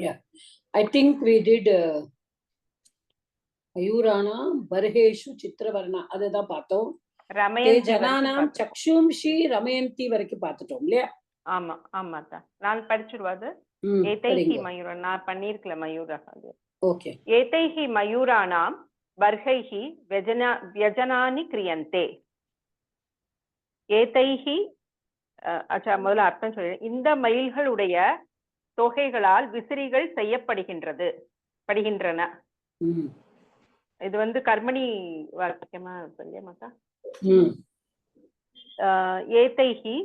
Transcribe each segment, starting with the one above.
Yeah, I think we did மயூரானா பர்ஹேஷு சித்திரவர்ணா அதுதான் பார்த்தோம். ஜனானாம் சக்ஷும்ஷி ரமயந்தி வரைக்கும் பார்த்துட்டோம் இல்லையா? ஆமா ஆமாத்தா, நான் படிச்சுடுவாது. ஏதைஹி மயூரா நான் பண்ணிருக்கல மயூரா. ஓகே. ஏதைஹி மயூரானாம் பர்ஹைஹி வியஜனானி கிரியந்தே. ஏதைஹி அச்சா முதல்ல அர்த்தம் சொல்லு. இந்த மயில்களுடைய தொகைகளால் விசிறிகள் படுகின்றன. இது வந்து கர்மணி வாக்கியமா சொல்லிய மாட்டா. ஏதைஹி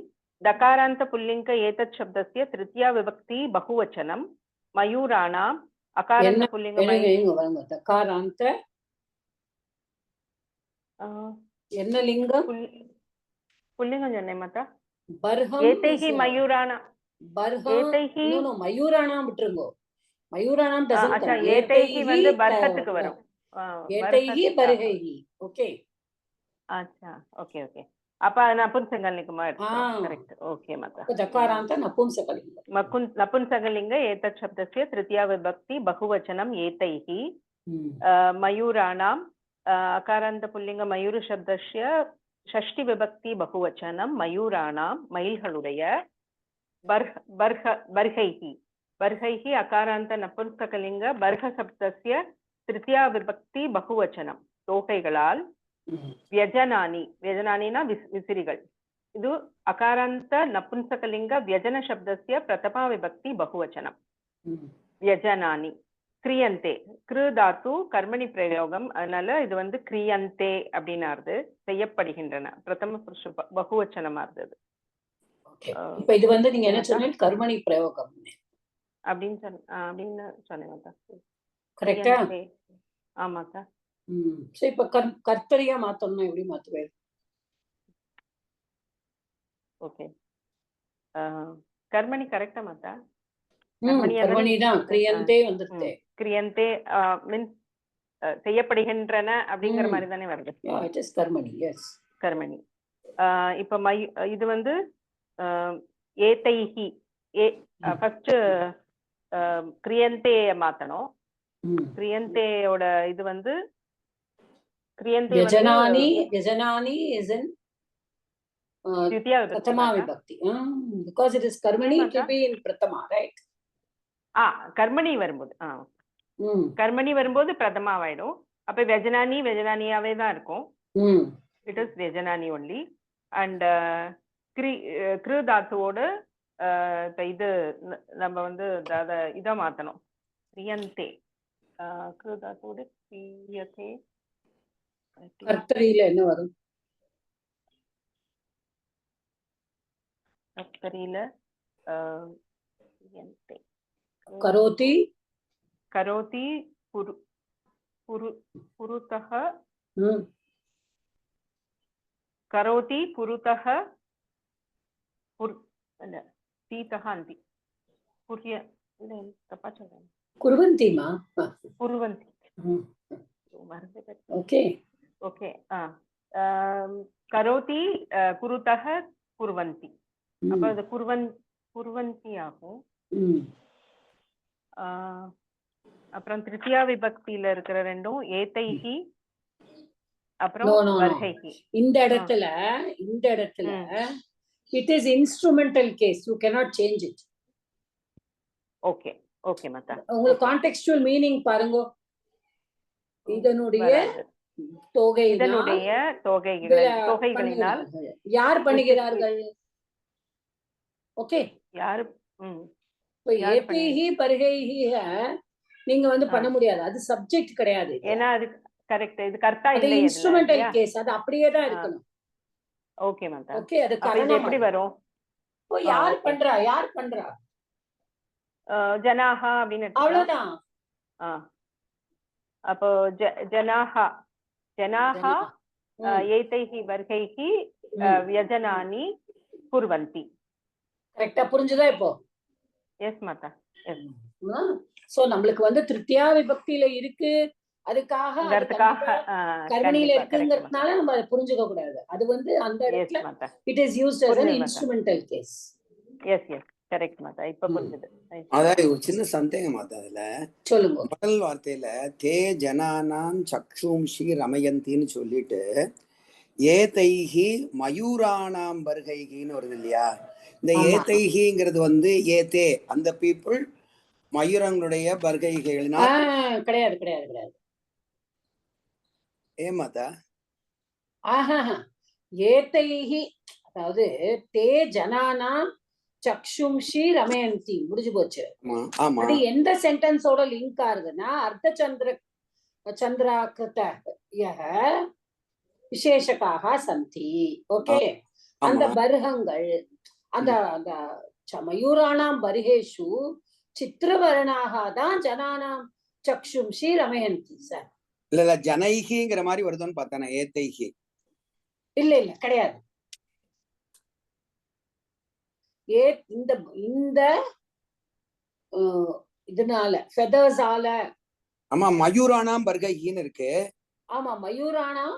दकारांत पुल्लिंग एतत् शब्दस्य तृतीया विभक्ति बहुवचनम मयूराणाम अकारांत पुल्लिंग दकारांत என்ன லிங்கம் புல்லிங்கம் சொன்னே மாதா. பர்ஹம் ஏதைஹி மயூரானா பர்ஹம் ஏதைஹி நோ மயூரானாம் விட்டுருங்க. மயூரானாம் டசன்ட் அச்சா ஏதைஹி வந்து பர்ஹத்துக்கு வரும். ஏதைஹி பர்ஹைஹி. ஓகே अच्छा ओके ओके அப்ப நபும்சகலிங்கமா இருக்கு. கரெக்ட். ஓகே மாதா. दकारांत नपुंसकलिंग नपुंसकलिंग एतत् शब्दस्य तृतीया विभक्ति बहुवचनम एतैहि मयूराणाम अकारांत पुल्लिंग मयूर शब्दस्य षष्ठी विभक्ति बहुवचनम मयूराणाम मयिल्களுடைய बर्हैहि अकारांत नपुंसकलिंग बर्ह शब्दस्य तृतीया विभक्ति बहुवचनम தொகைகளால் व्यजनानि व्यजनानिना विसिरिगळ. इदु अकारांत नपुंसकलिंग व्यजन शब्दस्य प्रथमा विभक्ति बहुवचनम व्यजनानि. क्रियन्ते कृ धातु कर्मणि प्रयोगम, அதனால இது வந்து क्रियन्ते அப்படினாருது செய்யப்படுகின்றன. பிரதம புருஷ பகுவச்சனமா இருந்தது. ஓகே. இப்போ இது வந்து நீங்க என்ன சொன்னீங்க? கர்மணி பிரயோகம் அப்படின்னு சொன்னேன். கரெக்ட்டா? ஆமாக்கா. சோ இப்ப கர்த்தரியா மாத்தணும்னா எப்படி மாத்துவே? ஓகே. கர்மணி கரெக்ட்டா மாத்தா? கர்மணி தான். கிரியந்தே வந்துருதே. கிரியந்தே மீன்ஸ் செய்யப்படுகின்றன அப்படிங்கிற மாதிரி தானே வருது. இட் இஸ் கர்மணி. எஸ் கர்மணி. இப்ப இது வந்து ஏதைஹி ஃபர்ஸ்ட் கிரியந்தே மாத்தணும். கிரியந்தேயோட இது வந்து व्यजनानि is in prathama vibhakti because it is karmani, it will be in prathama, right? கர்மணி வரும்போது கர்மணி வரும்போது பிரதமா ஆயிடும். அப்ப வெஜனானியாவே தான் இருக்கும். இட் இஸ் வெஜனானி ஒன்லி. அண்ட் கிரு தாத்துவோட இது நம்ம வந்து இத மாத்தணும். கிரியந்தே கிரு தாத்துவோட கிரியதே. கர்த்தரியில என்ன வரும்? கர்த்தரியில கரோதி கரோதி புருதஹ கரோதி புருதஹ இல்ல தீதஹ அந்தி புரிய இல்ல தப்பா சொல்றேன். குர்வந்திமா குர்வந்தி. Okay okay. கரோதி குருதஹ குர்வந்தி. அப்ப அது குர்வந்தி ஆகும். அப்புறம் திருத்தியா விபக்தியில இருக்கிற ரெண்டும் ஏதைஹி அப்புறம் வர்ஹைஹி. இந்த இடத்துல it is instrumental case. You cannot change it. Okay okay மாதா. உங்களுக்கு கான்டெக்ஸ்டுவல் மீனிங் பாருங்க. இதனுடைய தொகைகளினால் யார் பண்ணுகிறார்கள்? ஓகே. யார் ஏதைஹி பர்ஹைஹி நீங்க வந்து பண்ண முடியாது. அது சப்ஜெக்ட் கிடையாது. ஏன்னா அது கரெக்ட். இது கர்த்தா இல்ல. அது இன்ஸ்ட்ருமெண்டல் கேஸ். அது அப்படியே தான் இருக்கணும். ஓகே மாதா. ஓகே. அது காரணம் எப்படி வரும்? யார் பண்றா? ஜனாஹ அப்படின்னு அவ்வளவுதான். அப்போ ஜனாஹ ஏதைஹி வர்ஹைஹி व्यजनानि कुर्वन्ति. கரெக்ட்டா புரிஞ்சுதா இப்போ? எஸ் மாதா. எஸ். சோ நம்மளுக்கு வந்து திருத்தியா விபக்தியில இருக்கு, அதுக்காக கர்மணியில இருக்குங்கிறதுனால நம்ம அதை புரிஞ்சுக்க கூடாது. அது வந்து அந்த இடத்துல it is used as an instrumental case. Yes yes correct மாதா, இப்ப புரிஞ்சுது. அதாவது ஒரு சின்ன சந்தேகம் மாதா, அதுல சொல்லுங்க. முதல் வார்த்தையில தே ஜனானாம் சக்ஷும்ஷி ரமயந்தின்னு சொல்லிட்டு ஏதைஹி மயூரானாம் பர்கைகின்னு வருது இல்லையா? இந்த ஏதைஹிங்கிறது வந்து ஏதே அந்த பீப்புள் மயூரங்களுடைய பர்கைகள்னா கிடையாது கிடையாது கிடையாது. ஏமாதா ஏதைஹி அதாவது தே ஜனானாம் சக்ஷும்ஷி ரமயந்தி முடிஞ்சு போச்சு. அது எந்த சென்டென்ஸோட லிங்க் ஆகுதுன்னா அர்த்த சந்திராகிருத விசேஷகாக சந்தி. ஓகே, அந்த பர்ஹங்கள் அந்த அந்த மயூராணாம் பர்ஹேஷு சித்திரவர்ணாக தான் ஜனானாம் சக்ஷும்ஷி ரமயந்தி. சார் இல்ல ஜனைகிங்கிற மாதிரி வருதுன்னு பார்த்தானே, ஏதைஹி இல்ல இல்ல கிடையாது. இந்த இந்த இதனால ஃபெதர்ஸால. ஆமா, மயூரானாம் பர்கைகின்னு இருக்கு. ஆமா, மயூரானாம்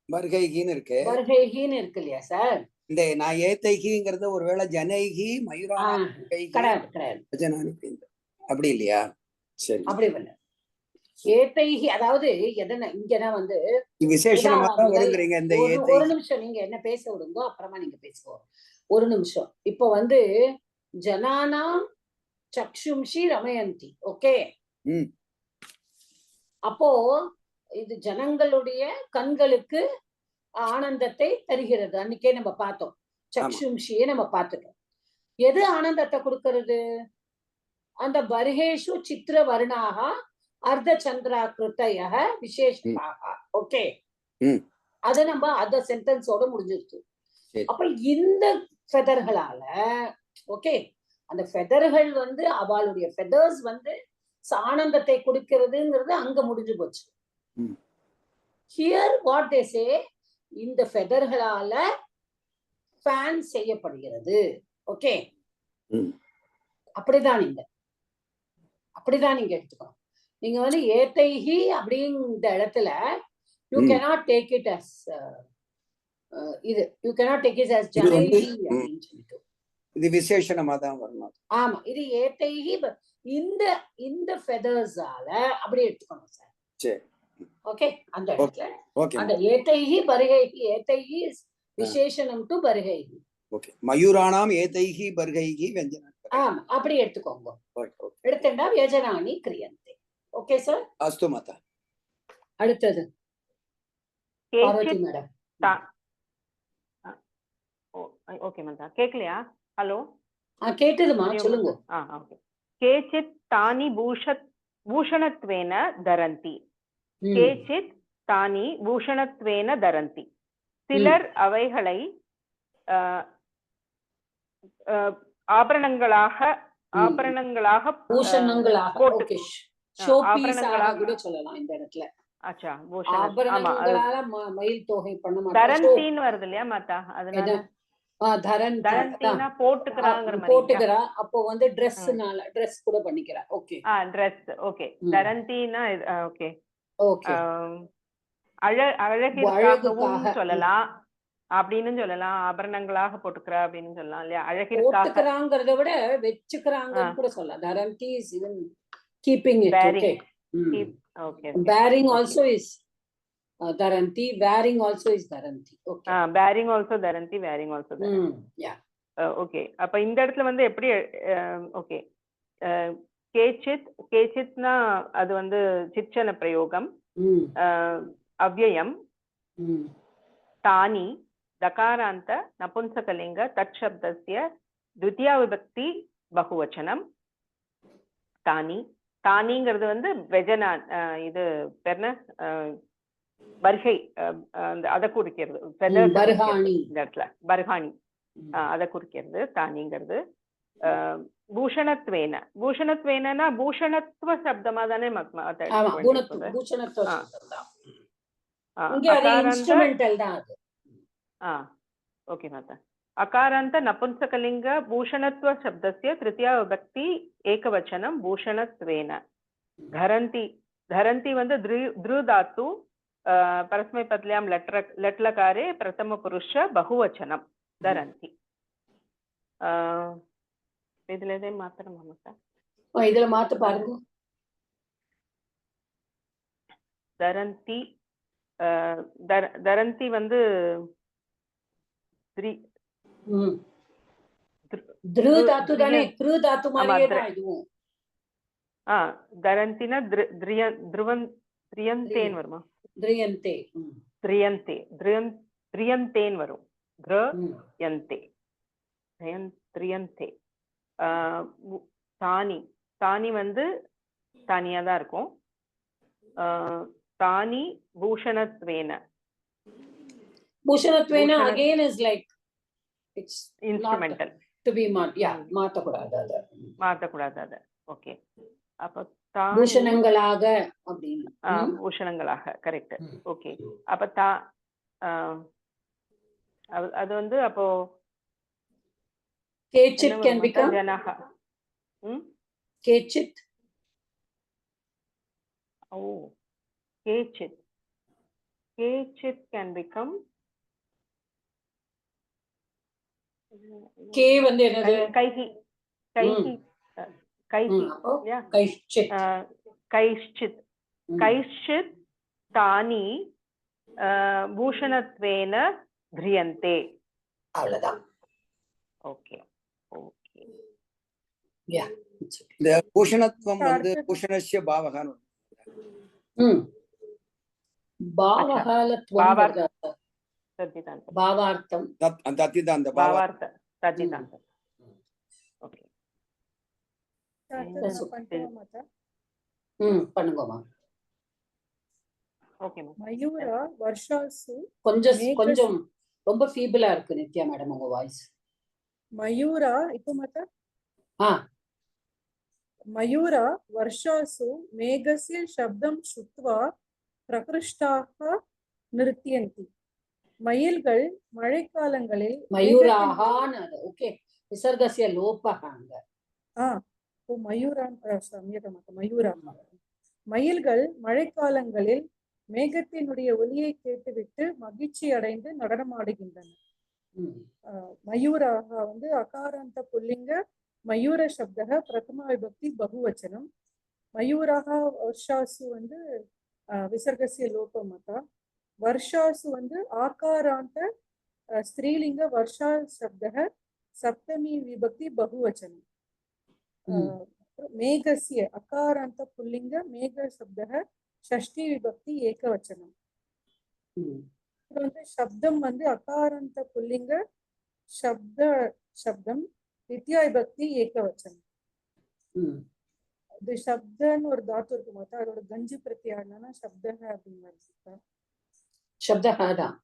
பர்கைகின்னு இருக்கு. பர்கைகின்னு இருக்கு இல்லையா சார்? இந்த நான் ஏதைகிங்கிறது ஒருவேளை ஜனைகி மயூரானாம் கிடையாது கிடையாது. அப்படி இல்லையா? சரி, அப்படி இல்ல. ஏதைஹி அதாவது எதனா இங்கன்னா வந்து விசேஷமா தான் வருங்கறீங்க. இந்த ஏதைஹி ஒரு நிமிஷம் நீங்க என்ன பேச விடுங்க, அப்புறமா நீங்க பேசுவோம். ஒரு நிமிஷம். இப்போ வந்து ஜனானாம் சக்ஷும்ஷி ரமயந்தி. ஓகே, அப்போ இது ஜனங்களுடைய கண்களுக்கு ஆனந்தத்தை தருகிறது. அன்னைக்கே நம்ம பார்த்தோம், சக்ஷும்ஷியே நம்ம பார்த்துட்டோம். எது ஆனந்தத்தை கொடுக்கிறது? அந்த பர்ஹேஷு சித்திர வர்ணாக அர்த்த சந்திராகிருத்தய விசேஷமாக. ஓகே, அது நம்ம அந்த சென்டென்ஸோட முடிஞ்சிருக்கு. அப்ப இந்த ஃபெதர்களால ஓகே, அந்த ஃபெதர்கள் வந்து அவளுடைய ஃபெதர்ஸ் வந்து ஆனந்தத்தை கொடுக்கிறதுங்கிறது அங்க முடிஞ்சு போச்சு. ஹியர் வாட் தே சே, இந்த ஃபெதர்களால ஃபேன் செய்யப்படுகிறது. ஓகே, அப்படிதான் நீங்க எடுத்துக்கணும். நீங்க வந்து ஏதைஹி அப்படிங்கிற இடத்துல you cannot take it as இது you cannot take it as ஜனைஹி அப்படின்னு சொல்லிட்டு இது விசேஷணமா தான் வரணும். ஆமா, இது ஏதைஹி இந்த ஃபெதர்ஸால அப்படி எடுத்துக்கணும் சார். சரி, ஓகே. அந்த இடத்துல ஓகே, அந்த ஏதைஹி பர்ஹைஹி, ஏதைஹி விசேஷணம் டு பர்ஹைஹி. ஓகே, மயூரானாம் ஏதைஹி பர்ஹைஹி வெஞ்சனா. ஆமா, அப்படி எடுத்துக்கோங்க. எடுத்துட்டா வியஜனானி கிரியந்தே. Okay sir. அஸ்து மாதா. அடுத்தது பார்வதி மேடம். ஓகே மாதா, கேக்கலையா? ஹலோ, கேட்டதுமா, சொல்லுங்க. ஓகே. கேச்சித் தானி பூஷணத்வேன தரந்தி, கேச்சித் தானி பூஷணத்வேன தரந்தி. சிலர் அவைகளை ஆபரணங்களாக பூஷணங்களாக ஷோபீஸாக கூட சொல்லலாம் இந்த இடத்துல. அச்சா, ஆபரணங்களால மயில் தொகை பண்ண மாட்டாங்க. தரந்தின்னு வருது இல்லையா மாதா? அதனால தரந்தினா போட்டுக்கறா. அப்போ வந்து Dressனால Dress கூட பண்ணிக்கிறா. Okay, Dress. ஓகே, தரந்தினா ஓகே. ஓகே, அழகிற்காகவும் சொல்லலாம், அப்படின்னு சொல்லலாம். ஆபரணங்களாக போட்டுக்கிறா அப்படின்னு சொல்லலாம் இல்லையா? அழகிற்காகங்கறத விட வெச்சுக்கறாங்கன்னு கூட சொல்லலாம். தரந்தி is even keeping it. Okay, okay. Bearing also is Dharanti. Wearing also is Dharanti. Okay. Bearing also Dharanti. Wearing also Dharanti. Yeah. Okay. அப்ப இந்த இடத்துல வந்து எப்படி? ஓகே, கேச்சித்னா அது வந்து சிச்சன பிரயோகம். அவ்யயம். தானி தகாராந்த நபும்சகலிங்க தத் சப்தஸ்ய द्वितीया விபக்தி பகுவச்சனம். தானிங்கிறது வந்து வெஜனா, இது பெர்ன பர்ஹை, அதை குறிக்கிறது. இந்த இடத்துல பர்ஹாணி அதை குறிக்கிறது தானிங்கிறது. பூஷணத்வேனா பூஷணத்துவ சப்தமா தானே? ஓகே மாதா. அகாராந்த நபும்சகலிங்க பூஷணத்துவ சப்தஸ்ய திருத்தியா விபக்தி ஏகவச்சனம் பூஷணத்வேன. धरन्ति வந்து ध्रु धातु परस्मैपद्यां இதுல எதே மாத்தணுமா மாத்தா? இதுல மாத்து பாருங்க. தரந்தி தரந்தி வந்து திரு தாத்து தானே, கிரு தாத்து மாதிரியே தான் இதுவும். தரந்தினா திரியந்தேன் வருமா? திரியந்தே திரியந்தே திரியந்தேன் வரும். திரியந்தே திரியந்தே. தானி தானி வந்து தனியா தான் இருக்கும். தானி பூஷணத்வேன. பூஷணத்வேன again is like it's instrumental to be மாத்தக்கூடாது அது. மாத்தக்கூடாது அது. ஓகே. அப்ப பூஷணங்களாக அப்படின்னு. பூஷணங்களாக கரெக்ட். ஓகே. அப்ப அது வந்து அப்போ கேச்சித் can become ஜனஹ. கேச்சித். Kechit. Kechit can become. K வந்து என்னது? கைஹி. கைஹி. கைஹி. கைஷ்சித். கைஷ்சித். கைஷ்சித் தானி பூஷணத்வேன த்ரியந்தே. அவ்வளவுதான். ஓகே. ஓகே. இந்த பூஷணத்துவம் வந்து பூஷணஸ்ய பாவகான்னு. பாவகாலத்வம் பாவார்த்தம் தத்திதாந்த பாவார்த்த தத்திதாந்த. ஓகே. பண்ணுங்கம்மா. Okay ma'am. மயூரா வர்ஷாசு. கொஞ்சம் ரொம்ப ஃபீபிளா இருக்கு நித்யா மேடம் உங்க வாய்ஸ். மயூரா இப்போ மாத்தா. மயூரா வர்ஷாசு மேகஸ்ய சப்தம் ஸ்ருத்வா பிரகிருஷ்டாக நிருத்யந்தி. மயில்கள் மழைக்காலங்களில் மயூராஹான்னு. ஓகே. விசர்கஸ்ய லோபஹாங்க. மயூரான் மயூரா. மயில்கள் மழைக்காலங்களில் மேகத்தினுடைய ஒலியை கேட்டுவிட்டு மகிழ்ச்சி அடைந்து நடனமாடுகின்றன. மயூராக வந்து அகாராந்த புல்லிங்க மயூர சப்தக பிரதமா விபக்தி பகுவச்சனம். மயூராக வர்ஷாசு வந்து விசர்கசிய லோபமதா. வர்ஷாசு வந்து ஆகாராந்த ஸ்திரீலிங்க வர்ஷா சப்தக சப்தமி விபக்தி பகுவச்சனம். மேகஸ்ய அகாராந்த புல்லிங்க மேக சப்தக ஷஷ்டி விபக்தி ஏகவச்சனம். இது வந்து சப்தம் வந்து அகாராந்த புல்லிங்க சப்தம் வித்யா விபக்தி ஏகவச்சனம். இது சப்தன்னு ஒரு தாத்து இருக்கு மாத்தா. அதோட கஞ்சி பிரத்யானா சப்தக அப்படின்னு சப்தஹாதான்.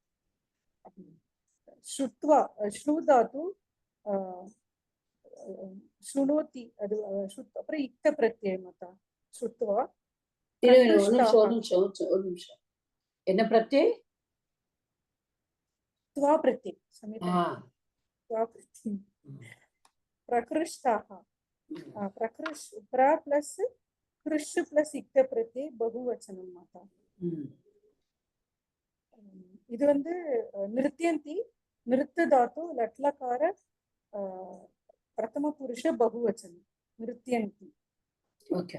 ஸ்ருத்வா ஸ்ரு தாத்து ஸ்ருணோதி. அது அப்புறம் இக்த பிரத்யயம் மாத்தா. ஸ்ருத்வா. ஒரு நிமிஷம். என்ன பிரத்யய்? त्वा प्रत्यय प्रकृष्टाः. प्रकृष् प्र प्लस कृष् प्लस इक्त प्रत्यय बहुवचनम माता. இது வந்து நிருத்யந்தி நிருத்த தாத்து லட்லகார பிரதம புருஷ பகுவச்சனம் நிருத்யந்தி. ஓகே.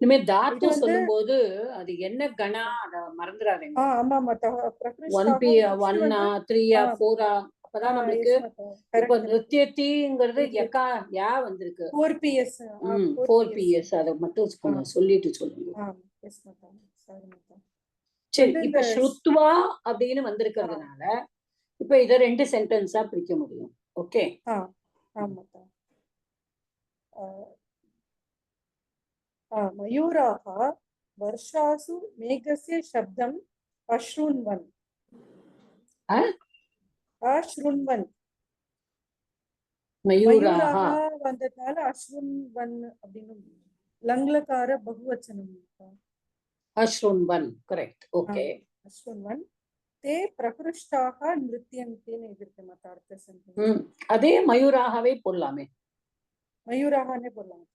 இனிமே தாத்து சொல்லும்போது அது என்ன கணா அத மறந்துடாதீங்க. ஆமா மாதா. 1p 1 3 4 அப்பதான் நமக்கு இப்ப நிருத்யத்திங்கிறது யகா யா வந்திருக்கு. 4ps 4ps அத மட்டும் சொல்லிட்டு சொல்லுங்க. எஸ் மாதா. சாரி மாதா. சரி. இப்ப ஸ்ருத்வா அப்படின்னு வந்திருக்கிறதுனால இப்ப இத ரெண்டு சென்டென்ஸா பிரிக்க முடியும். ஓகே. ஆமாதா. மயூராக வர்ஷாசு மேகஸ்ய சப்தம் அஸ்ருண்வன். அஸ்ருண்வன் மயூராக வந்ததால அஸ்ருண்வன் அப்படின்னு லங்லகார பகுவச்சனம். அஸ்ருண்வன் கரெக்ட். ஓகே. அஸ்ருண்வன் தே பிரகிருஷ்டாக நிருத்யந்தேன்னு இருக்கு மாதா. அர்த்த சென்டென்ஸ் அதே மயூராகவே போடலாமே. மயூராகனே போடலாம்.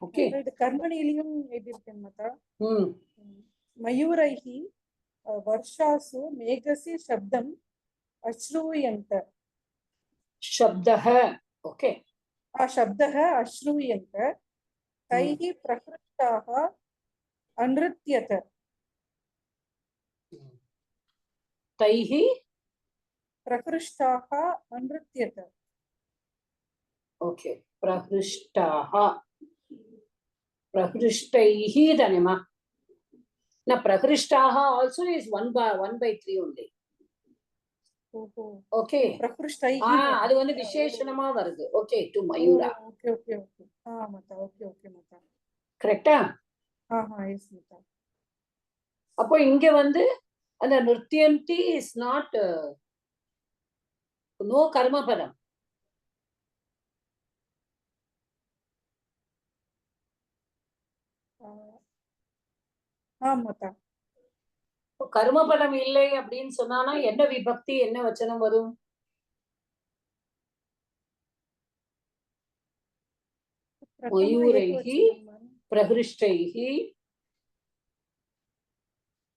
ஓகே. இது கர்மணியிலும் எழுதியிருக்கேன் மாதா. மயூரைஹி வர்ஷாசு மேகஸ்ய சப்தம் அஸ்ரூயந்த शब्दः ओके शब्दः अश्रूयन्त तैः प्रकृष्टाः अनृत्यत तैः प्रकृष्टाः अनृत्यत ओके प्रहृष्टाः प्रहृष्टैः धनिमा न प्रहृष्टाः also is 1/3 only ओके प्रकृष्टैः அது வந்து விசேஷணமா வருது okay to Mayura okay okay okay माता ओके ओके माता கரெக்ட்டா எஸ் மாதா அப்போ இங்க வந்து அந்த நிர்த்தியந்தி இஸ் நாட் நோ கர்மபதம் மாதா கர்மபதம் இல்லை அப்படின்னு சொன்னானா என்ன விபக்தி என்ன வச்சனம் வரும் மயூரைஹி பிரகிருஷ்டைஹி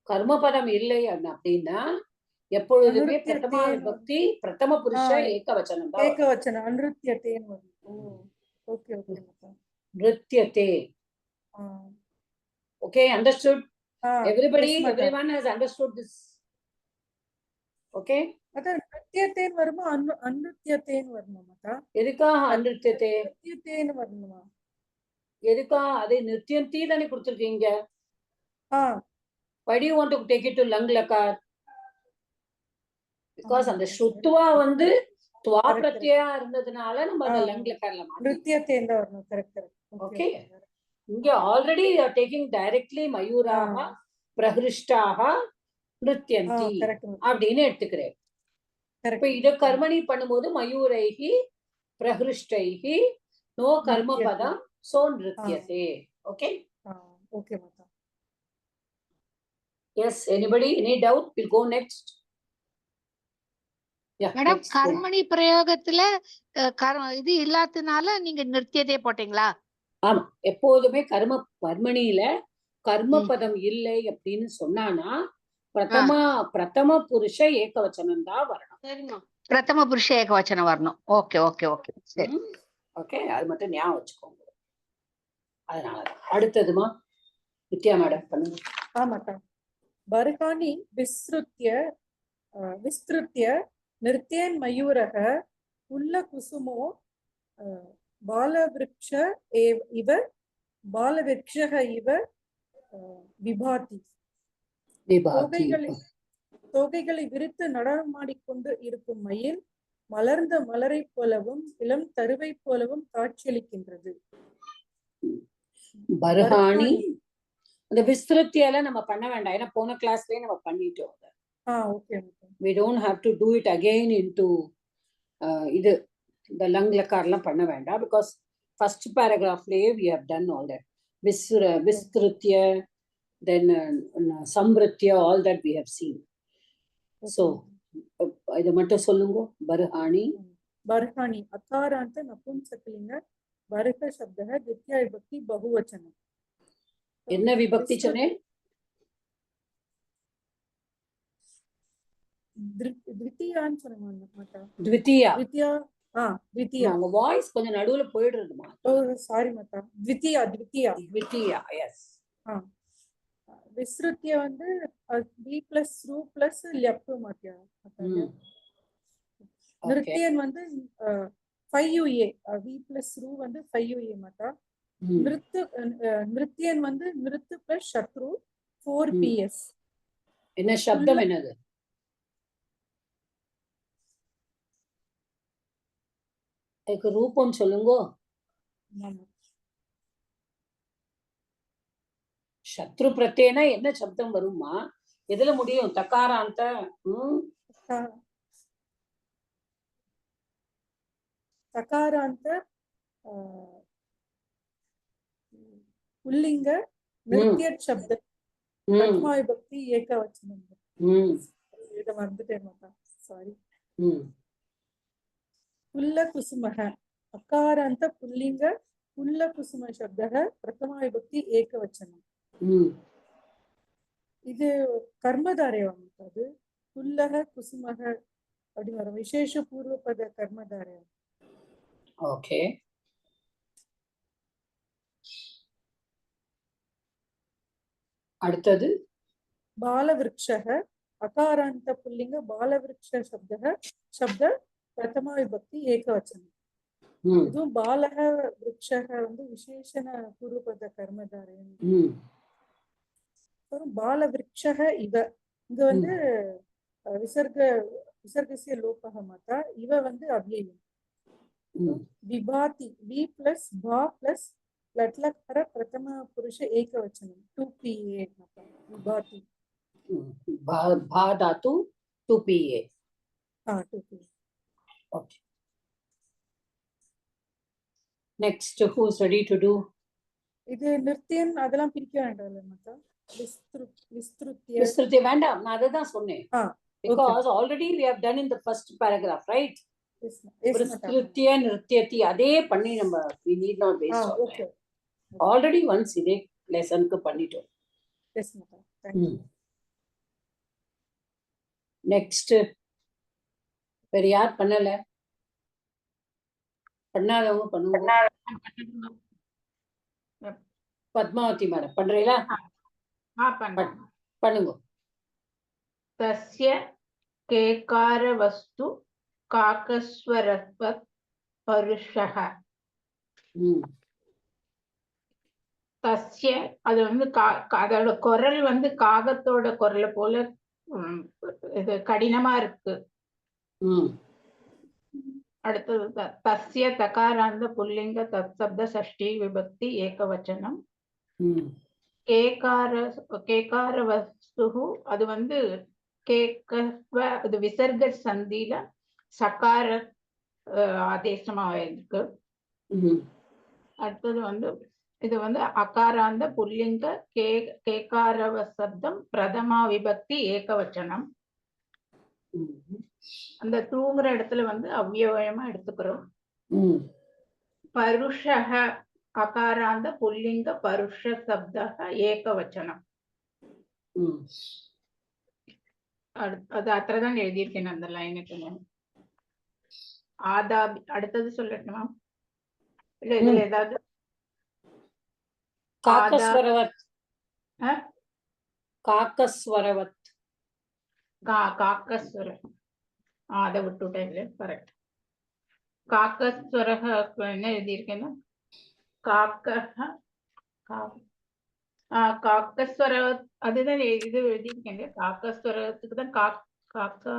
கர்மபதம் இல்லை அப்படின்னா எப்பொழுதுமே பிரதமா விபக்தி பிரதம புருஷ ஏகவச்சனம் தான் ஏகவச்சனம் அன்ருத்யதேன்னு வரும் okay okay Mata நிருத்யதே okay understood everyone has understood this okay அத நிருத்யதேன்னு வருமா அன்ருத்யதேன்னு வருமா மாதா எதுக்கா அன்ருத்யதே நிருத்யதேன்னு வருமா எதுக்கா அதை நிருத்யந்தி தானே கொடுத்திருக்கீங்க why do you want to take it to lang lakar because அந்த ஸ்ருத்வா வந்து துவா பிரத்யா இருந்ததனால நம்ம அந்த lang lakarல மாத்தி நிருத்யதேன்னு வரணும் கரெக்ட் கரெக்ட் ஓகே இங்க already you are taking directly மயூராஹ பிரஹிருஷ்டாஹ நிருத்யந்தி அப்படின்னு எடுத்துக்கிறேன் இப்ப இத கர்மணி பண்ணும்போது மயூரைஹி பிரஹிருஷ்டைஹி நோ கர்ம பதம் சோ நிருத்யதே ஓகே ஓகே மாதா yes anybody any doubt we'll go next madam கர்மணி பிரயோகத்துல இது இல்லாதனால நீங்க நிறுத்தியதே போட்டீங்களா ஆமா எப்போதுமே கர்மணியில கர்ம பதம் இல்லை அப்படின்னு சொன்னானா பிரதம புருஷ ஏகவச்சனம் தான் வரணும் சரிமா பிரதம புருஷ ஏகவச்சனம் வரணும் ஓகே ஓகே ஓகே சரி ஓகே அது மட்டும் ஞாபகம் வச்சுக்கோங்க அதனால அடுத்ததுமா வித்யா மேடம் பண்ணுங்க ஆமாட்டா பர்ஹாணி விஸ்ருத்ய நிருத்யன் மயூரக உள்ள குசுமோ பாலவிருக்ஷ இவ பாலவிருக்ஷக இவ விபாதி தோகைகளை விரித்து நடனமாடிக்கொண்டு இருக்கும் மயில் மலர்ந்த மலரை போலவும் இளம் தருவை போலவும் காட்சியளிக்கின்றது பர்ஹாணி அந்த விஸ்ருத்தியால நம்ம பண்ண வேண்டாம் ஏன்னா போன கிளாஸ்லயே நம்ம பண்ணிட்டோம் okay we don't have to do it again into இது இந்த லங் லக்கார்லாம் பண்ண வேண்டாம் because first paragraphலயே we have done all that விஸ்ருத்ய then சம்ருத்ய all that we have seen so இத மட்டும் சொல்லுங்க பர்ஹாணி அகாராந்த நபும்சகலிங்க பர்ஹ சப்தः द्वितीया विभक्ति बहुवचनम என்ன விபக்தி சொன்னேன் द्वितीयाன்னு சொன்னேன் மாட்டா द्वितीया உங்க வாய்ஸ் கொஞ்சம் நடுவுல போயிடுறதுமா சாரி மாட்டா द्वितीया எஸ் விஸ்ருத்ய வந்து பி பிளஸ் ரூ பிளஸ் லெப் மாட்டியா நிருத்யன் வந்து 5UA வி பிளஸ் ரூ வந்து 5UA மாட்டா நிருத்யன் வந்து நிருத்து பிளஸ் சத்ரு 4PS என்ன சப்தம் என்னது एक रूपम சொல்லுங்க சத்ரு பிரத்யேனா என்ன சப்தம் வருமா எதுல முடியும் தகாராந்த தகாராந்த புல்லிங்க நிருத்ய சப்த பிரதமா விபக்தி ஏகவச்சனம் இத மறந்துட்டேன் மாட்டா சாரி पुल्ल कुसुमः अकारान्त पुल्लिंग पुल्ल कुसुम शब्दः प्रथमा विभक्ति एकवचनम् இது கர்மதாரயம் அது புல்லக குசுமக அப்படின்னு வரும். விசேஷ பூர்வ பத கர்மதாரயம். ஓகே. அடுத்தது बालवृक्षः अकारान्त पुल्लिंग बालवृक्ष शब्दः शब्द प्रथमा विभक्ति एकवचनम्. இதுவும் பாலக விருட்சக வந்து விசேஷண பூர்வபத கர்மதாரயம். அப்புறம் பால விருட்சக இவ இங்க வந்து விசர்கசிய லோபக மாதா, இவ வந்து அவ்யயம். விபாதி வி பிளஸ் பா பிளஸ் லட்லகார பிரதம புருஷ ஏகவச்சனம் 2PA மாதா விபாதி. பா தாத்து 2PA. 2PA. Okay. Next, who's ready to do? இது நிர்த்தியன் அதெல்லாம் பிரிக்க வேண்டாம் மாதா. விஸ்ருத்திய வேண்டாம், நான் அதுதான் சொன்னேன். Because already we have done in the first paragraph, right? விஸ்ருத்திய நிர்த்தியதி அதே பண்ணி நம்ம we need not waste our time. Already once இதே லெசனுக்கு பண்ணிட்டோம். Yes Mata. Thank you. Next, வேற யார் பண்ணல? பண்ணாதவங்க பண்ணுங்க. பத்மாவதி மேடம் பண்றீங்களா? பண்ணுங்க. தஸ்ய கேகார வஸ்து காகஸ்வரவத் பருஷஹ. தஸ்ய அது வந்து அதோட குரல் வந்து காகத்தோட குரலை போல இது கடினமா இருக்கு. அடுத்தது தஸ்ய தகாராந்த புல்லிங்க தத்சப்த சஷ்டி விபக்தி ஏகவச்சனம். கேகார வஸ்து அது வந்து அது விசர்க சந்தியில சகார ஆதேசமா இருக்கு. அடுத்தது வந்து இது வந்து அகாராந்த புல்லிங்க கேகாரவ சப்தம் பிரதமா விபக்தி ஏகவச்சனம். அந்த தூங்குற இடத்துல வந்து அவ்யயமா எடுத்துக்கிறோம். பருஷஹ அகாராந்த புல்லிங்க பருஷ சப்தஹ ஏகவச்சனம். அது அத்ததான் எழுதியிருக்கேன் அந்த லைனுக்கு. ஆதாபி அடுத்தது சொல்லட்டுமா? இல்ல இதுல ஏதாவது காக்கஸ்வரவத் காக்கஸ்வர அதை விட்டுட்டேன். கரெக்ட். காக்கஸ்வரக என்ன எழுதியிருக்கேன்னா காக்கஸ்வர அதுதான் இது எழுதியிருக்கேன். காக்கஸ்வரத்துக்கு தான் காக்கா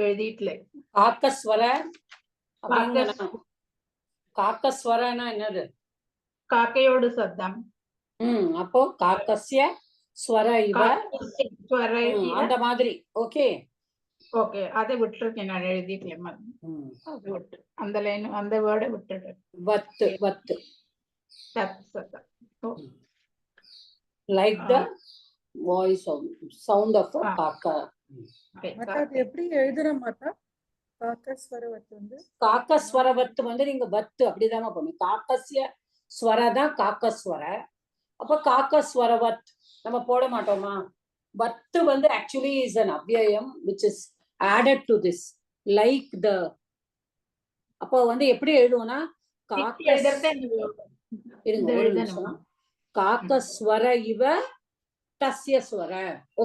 எழுதிட்டுல காக்கஸ்வர. காக்கஸ்வரனா என்னது? காக்கையோடு சப்தம். அப்போ காக்கஸ்ய ஸ்வர இவ அந்த மாதிரி. ஓகே ஓகே, அதை விட்டுருக்கேன் நான் எழுதிட்டேன். அந்த லைன் அந்த வேர்டை விட்டுட்டேன். வத்து வத்து like the voice sound of காக்கா. எப்படி எழுதுற மாட்டா? காக்கஸ்வரவத் வந்து காக்கஸ்வரவத்து வந்து நீங்க வத்து அப்படிதாமா பண்ணும். காக்கஸ்ய ஸ்வரதான் காக்கஸ்வர. அப்ப காக்கஸ்வரவத் நம்ம போட மாட்டோமா? வத்து வந்து actually is an அவ்யயம் which is added to this like the. அப்போ வந்து எப்படி எழுதுவோம்னா காக்கஸ்வர இவ தஸ்ய ஸ்வர.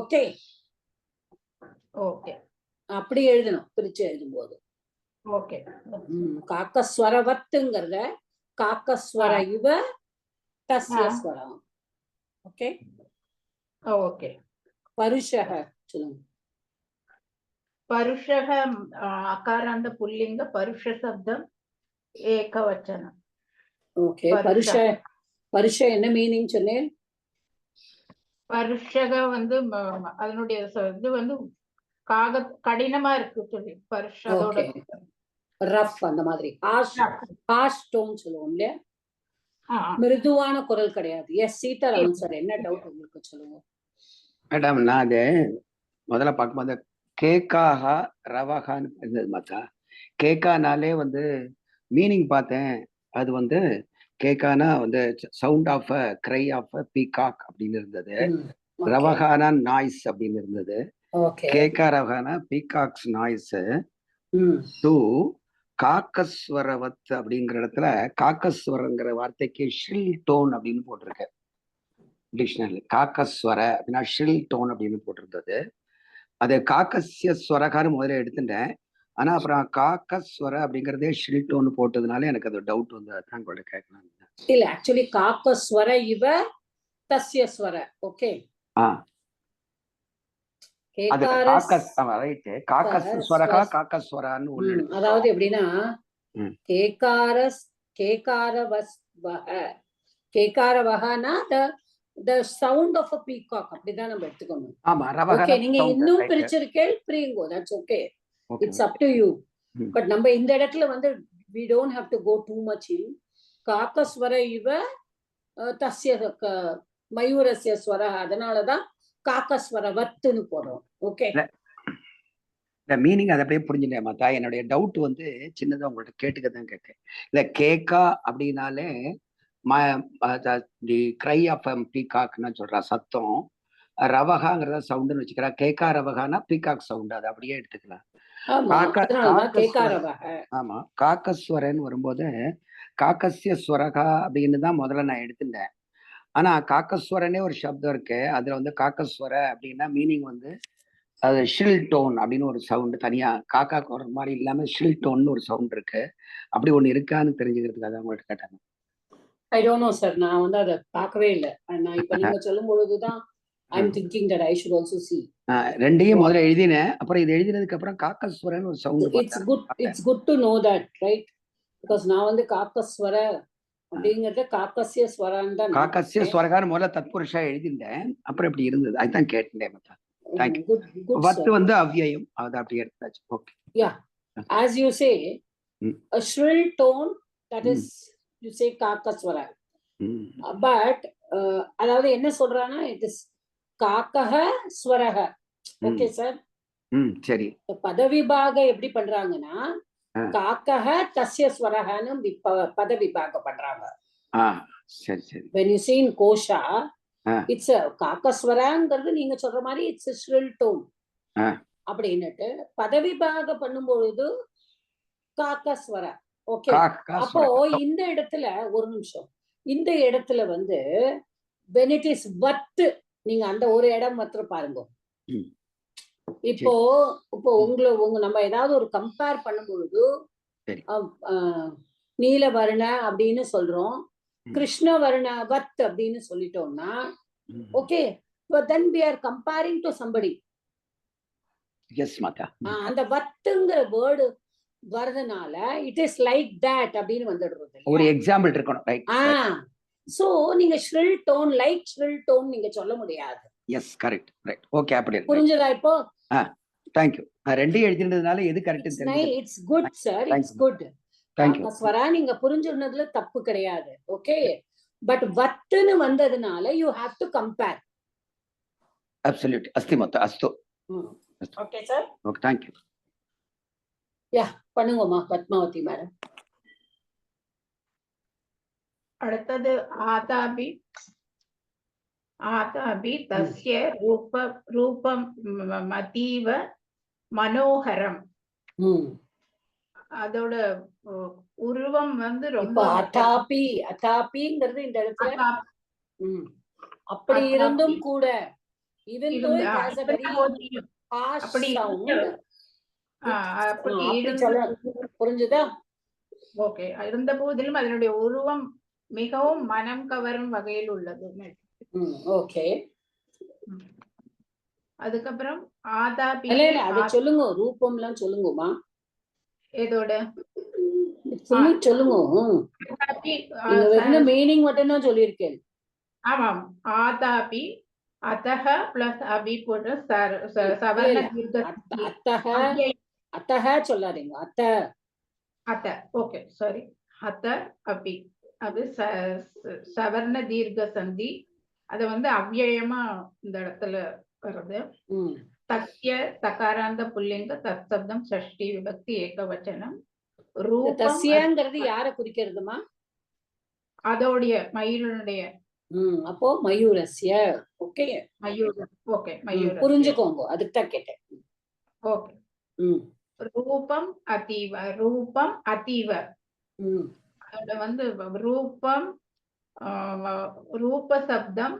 ஓகே ஓகே அப்படி எழுதணும் பிரிச்சு எழுதும்போது. ஓகே காக்கஸ்வரவத்துங்கிறத காக்கஸ்வர இவ தஸ்ய ஸ்வரம். Okay okay. பருஷஹ சொல்லுங்க. பருஷஹ அகாராந்த புல்லிங்க பருஷ சப்தம் ஏகவச்சனம். ஓகே. பருஷ என்ன மீனிங் சொன்னேன்? பருஷக வந்து அதனுடைய இது வந்து கடினமா இருக்கு சொல்லி பருஷதோட ரஃப் அந்த மாதிரி ஹார்ஷ் டோன் சொல்லுவோம் இல்லையா? மிருதுவான குரல் கிடையாது. எஸ் சீதாராமன் சார் என்ன டவுட் உங்களுக்கு சொல்லுங்க மேடம். நான் அது முதல்ல பார்க்கும்போது கேக்காக ரவகான்னு இருந்தது மாத்தா. கேக்கானாலே வந்து மீனிங் பார்த்தேன். அது வந்து கேக்கானா வந்து sound of a cry of a peacock அப்படின்னு இருந்தது. ரவகானா நாய்ஸ் அப்படின்னு இருந்தது. ஓகே. கேகாரவகான பீகாக்ஸ் நாய்ஸ் ம். டு காக்கஸ்வரவத் அப்படிங்கிற இடத்துல காக்கஸ்வரங்கிற வார்த்தைக்கு ஷில் டோன் அப்படின்னு போட்டிருக்கு டிக்ஷனரி. காக்கஸ்வர அப்படின்னா ஷில் டோன் அப்படின்னு போட்டிருந்தது. அது காக்கசிய ஸ்வரகான்னு முதல்ல எடுத்துட்டேன். ஆனா அப்புறம் காக்கஸ்வர அப்படிங்கறதே ஷில் டோன் போட்டதுனால எனக்கு அது டவுட் வந்து அதான் கூட கேட்கலாம். இல்ல ஆக்சுவலி காக்கஸ்வர இவ தஸ்ய ஸ்வர. ஓகே. அது கேகாரஸ் காக்கஸ் ரைட். காக்கஸ் ஸ்வரகா காக்கஸ்வரான்னு ஒண்ணு எடுத்து. அதாவது எப்படின்னா ம். கேகாரஸ் கேகாரவஸ் வஹ கேகாரவஹனா the sound of a peacock அப்படிதான் நம்ம எடுத்துக்கணும். ஆமா ரவகன ஓகே. நீங்க sound, இன்னும் right. பிரிச்சிருக்கேள் பிரிங்கோ, that's okay. Okay. It's up to you. ம். பட் நம்ம இந்த இடத்துல வந்து we don't have to go too much in. காக்கஸ்வர இவ தஸ்ய மயூரஸ்ய ஸ்வர, அதனாலதான் காக்கஸ்வரவத்துன்னு போடுறோம். ஓகே. இந்த மீனிங் அதை அப்படியே புரிஞ்சுட்டேன் மாத்தா. என்னுடைய டவுட் வந்து சின்னதா உங்கள்ட்ட கேட்டுக்கதான் கேட்கேன். இல்ல கேக்கா அப்படின்னாலே தி கிரை ஆஃப் பீகாக்னு சொல்றா சத்தம். ரவகாங்கிறத சவுண்டுன்னு வச்சுக்கிறா. கேக்கா ரவகானா பீகாக் சவுண்ட், அதை அப்படியே எடுத்துக்கலாம். ஆமா, அதனாலதான் கேகாரவஹ. ஆமா காக்கஸ்வரன்னு வரும்போது காக்கசிய ஸ்வரகா அப்படின்னு தான் முதல்ல நான் எடுத்துட்டேன். ஆனா காக்கஸ்வரனே ஒரு சப்தம் இருக்கு. அதுல வந்து காக்கஸ்வர அப்படின்னா மீனிங் வந்து அது ஷில் டோன் அப்படின்னு ஒரு சவுண்ட் தனியா காக்கா குரல் மாதிரி இல்லாம ஷில் டோன்னு ஒரு சவுண்ட் இருக்கு. அப்படி ஒண்ணு இருக்கான்னு தெரிஞ்சுக்கிறதுக்காக தான் உங்கள்ட்ட கேட்டாங்க. I don't know sir, நான் வந்து அதை பார்க்கவே இல்லை. நான் இப்ப நீங்க சொல்லும் பொழுதுதான் I'm thinking that I should also see. ரெண்டையும் முதல்ல எழுதினேன். அப்புறம் இது எழுதினதுக்கு அப்புறம் காக்கஸ்வரன் ஒரு sound. It's good to know that, right? Because நான் வந்து காக்கஸ்வர அப்படிங்கறத காக்கசிய ஸ்வரான்னு தான் காக்கசிய ஸ்வரகான்னு முதல்ல தத்புருஷா எழுதிட்டேன். அப்புறம் இப்படி இருந்தது, அதுதான் கேட்டேன் மத்தா. Thank you. வத்து வந்து அவ்யயம், அது அப்படி எடுத்தாச்சு. Okay. Yeah, as you say, a shrill tone, that is you say காக்கஸ்வர. But அதாவது என்ன சொல்றானா, it is காக்கஹ ஸ்வரஹ. Okay sir. சரி. பதவிபாக எப்படி பண்றாங்கன்னா காக்கஹ தஸ்ய ஸ்வரஹன்னு பதவிபாக பண்றாங்க. சரி சரி. when you see in Gosha it's a காக்கஸ்வரங்கிறது நீங்க சொல்ற மாதிரி it's a shrill tone அப்படின்னுட்டு பதவிபாக பண்ணும்பொழுது காக்கஸ்வர. ஓகே. அப்போ இந்த இடத்துல ஒரு நிமிஷம், இந்த இடத்துல வந்து when it is வத்து, நீங்க அந்த ஒரு இடம் மாத்திரம் பாருங்க. இப்போ உங்க நம்ம ஏதாவது ஒரு கம்பேர் பண்ணும் பொழுது நீலவர்ண அப்படின்னு சொல்றோம், கிருஷ்ணவர்ண வத் அப்படின்னு சொல்லிட்டோம்னா okay, but then we are comparing to somebody. Yes மாதா. அந்த வத்துங்கிற வேர்டு வரதுனால it is like that அப்படின்னு வந்துடுறது. ஒரு எக்ஸாம்பிள் இருக்கணும், ரைட்? சோ நீங்க shrill tone, like shrill tone நீங்க சொல்ல முடியாது. Yes correct, right. ஓகே, அப்படி புரிஞ்சதா இப்போ? thank you. நான் ரெண்டையும் எழுதினதுனால எது கரெக்ட் தெரிஞ்சது. It's good sir, it's good. thank you. ஸ்வரா நீங்க புரிஞ்சுனதுல தப்பு கிடையாது. ஓகே. பட் வத்துன்னு வந்ததுனால you have to compare. Absolutely. அஸ்தி மாதா, அஸ்து. Okay sir. Okay, thank you. Yeah, பண்ணுங்கம்மா பத்மாவதி மேடம். அடுத்தது ஆதாபி. ஆதாபி தஸ்ய ரூபம் மதீவ மனோகரம். அதோட உருவம் வந்து ரொம்ப அதாபிங்கிறது இந்த இடத்துல அப்படி இருந்தும் கூட புரிஞ்சுதா? ஓகே. இருந்த போதிலும் அதனுடைய உருவம் மிகவும் மனம் கவரும் வகையில் உள்ளது. ஓகே. அதுக்கப்புறம் ஆதாபி அதை சொல்லுங்க, ரூபம்லாம் சொல்லுங்கம்மா. ஏதோட சொல்லுங்க, மீனிங் மட்டும் தான் சொல்லியிருக்கேன். ஆமாம். ஆதாபி அத்தஹ பிளஸ் அபி போட்டு சவர்ண தீர்க்க அத்தஹ சொல்லாதீங்க, அத்த. Okay, sorry. அத்த அபி அது சவர்ண தீர்க்க சந்தி. அது வந்து அவ்யயமா இந்த இடத்துல வருது. தக்ய தகாராந்த புல்லிங்க தத்சப்தம் ஷஷ்டி விபக்தி ஏகவச்சனம். தஸ்யங்கிறது யாரை குறிக்கிறதுமா? அதோடைய மயிலுடைய அப்போ மயூரஸ்ய. ஓகே, மயூர ஓகே மயூர புரிஞ்சுக்கோங்க, அதுக்கு தான் கேட்டேன். ஓகே ம் ரூபம் அதீவ ரூபம் அதீவ ம் அதுல வந்து ரூபம் ரூப சப்தம்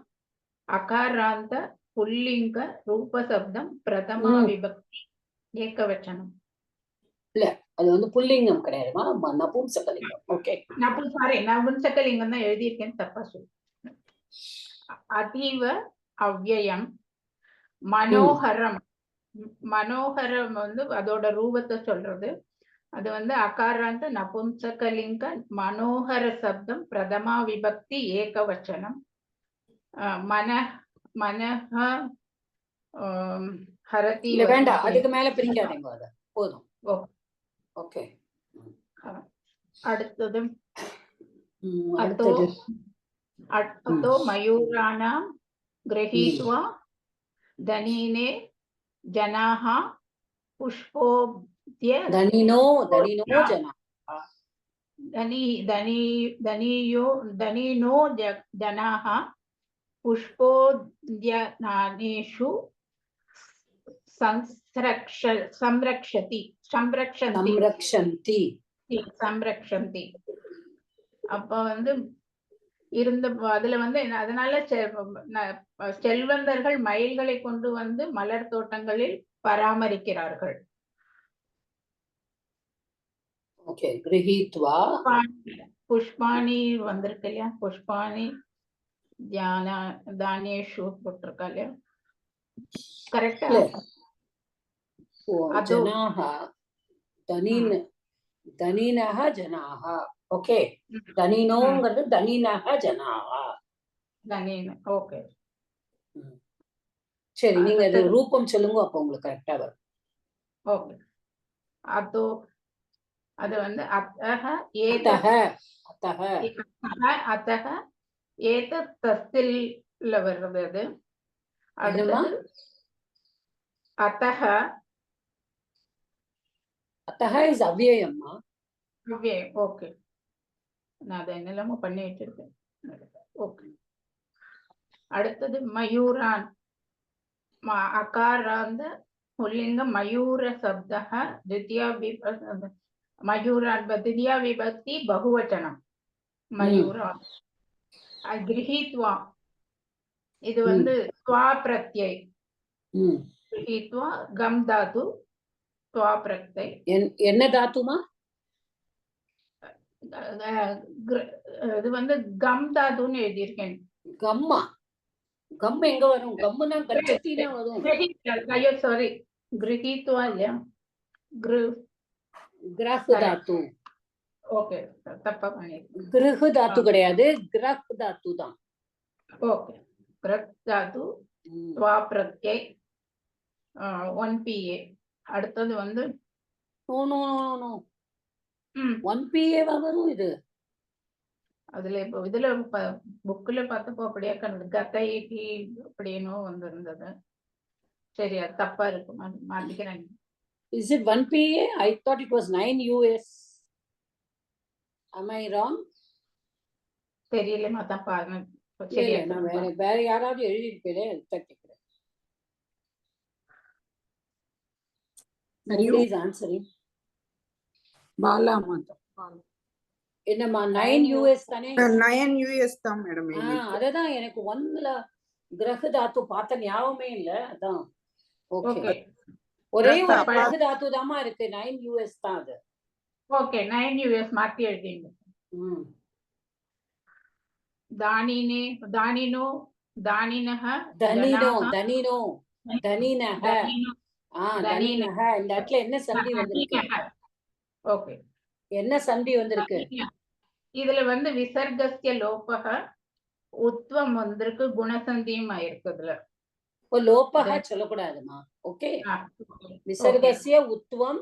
அகாராந்த புல்லிங்க ரூப சப்தம் பிரதமா ம். விபக்தி ஏகவச்சனம். அது வந்து புல்லிங்கம் கிடையாதுமா, நபும்சகலிங்கம். ஓகே, நபும்சகலிங்கம் தான் எழுதியிருக்கேன், தப்பா சொல்லு. அதீவ அவ்யயம் மனோகரம். மனோகரம் வந்து அதோட ரூபத்தை சொல்றது. அது வந்து அகாராந்த நபும்சகலிங்க மனோகர சப்தம் பிரதமா விபக்தி ஏகவச்சனம். மன மனஹ ஹரதி இல்ல வேண்டாம், வதந்தி. அதுக்கு மேல பிரிக்காதீங்க, அது போதும். ஓகே, அடுத்தது அடுத்தது अतो मयूराणां गृहीत्वा धनीने जनाः पुष्पोद्य தனினோ ஜனா. धनीनो जनाः पुष्पोद्यानेषु संरक्षन्ति. அப்ப வந்து இருந்த அதுல வந்து அதனால செல்வந்தர்கள் மயில்களை கொண்டு வந்து மலர் தோட்டங்களில் பராமரிக்கிறார்கள். ஓகே, கிரஹீத்வா புஷ்பாணி வந்திருக்கு இல்லையா, புஷ்பாணி தானியேஷு போட்டிருக்கா இல்லையா, கரெக்டா? ஜனாஹ தனினஹ ஜனாஹ. ஓகே, தனினோங்கிறது தனினஹ ஜனாஹ. ஓகே சரி, நீங்க அது ரூபம் சொல்லுங்க, அப்ப உங்களுக்கு கரெக்டா வரும். ஓகே அது வந்து அத்தஹ ஏதத் தஸ்தில்ல வருது. அது அடுத்தது அத்தஹ இஸ் அவ்யயம்மா. அவ்யயம். ஓகே, நான் அதை என்னெல்லாமோ பண்ணி வச்சிருக்கேன். ஓகே, அடுத்தது மயூரான் அகாராந்த புல்லிங்க மயூர சப்தः द्वितीया विभक्ति बहुवचனம் மயூரான். கிரஹீத்வா இது வந்து त्वा प्रत्यय. கிரஹீத்வா கம் தாது त्वा प्रत्यय. என்ன தாத்துமா? இது வந்து கம் தாதுன்னு எழுதியிருக்கேன். கம்மா? கம் எங்க வரும்? கம்முனா கச்சத்தினா வரும். ஐயோ சாரி, கிரஹீத்வா இல்லையா, கிரஹ் தாத்து. ஓகே, தப்பா பண்ணிருக்கேன். கிரஹ் தாத்து கிடையாது, கிரஹ் தாத்து தான். ஓகே, கிரஹ் தாத்து त्वा प्रत्यय 1 PA. அடுத்தது வந்து நோ 1 PA வரும். இது அதுல இப்போ இதுல புக்ல பார்த்தப்போ அப்படியே கத்தை அப்படின்னு வந்திருந்தது. சரி, அது தப்பா இருக்கு, மாத்திக்கிறேன். Is it 1 PA? I thought it was 9 US. Am I wrong? தெரியல, தப்பா. நான் வேற யாராவது எழுதியிருப்பேன், கேட்கிறேன். Somebody is answering. பாலா மாதா. என்னம்மா 9 US தானே? 9 US தான் மேடம். அததான் எனக்கு 1ல கிரஹ தாத்து பார்த்த ஞாபகமே இல்ல, அதான். ஓகே, ஒரே ஒரு கிரஹ தாத்து தாமா இருக்கு, 9 US தான் அது. ஓகே, 9 US மாத்தி எழுதிங்க. தானினோ தானினஹ தனினஹ. தனினஹ இந்த இடத்துல என்ன சந்தி வந்திருக்கு? ஓகே, என்ன சந்தி வந்திருக்கு? இதுல வந்து விசர்கஸ்ய லோபக உத்வம் வந்திருக்கு, குணசந்தியும் ஆயிருக்கு. இதுல லோபக சொல்லக்கூடாதுமா. ஓகே, விசர்கஸ்ய உத்வம்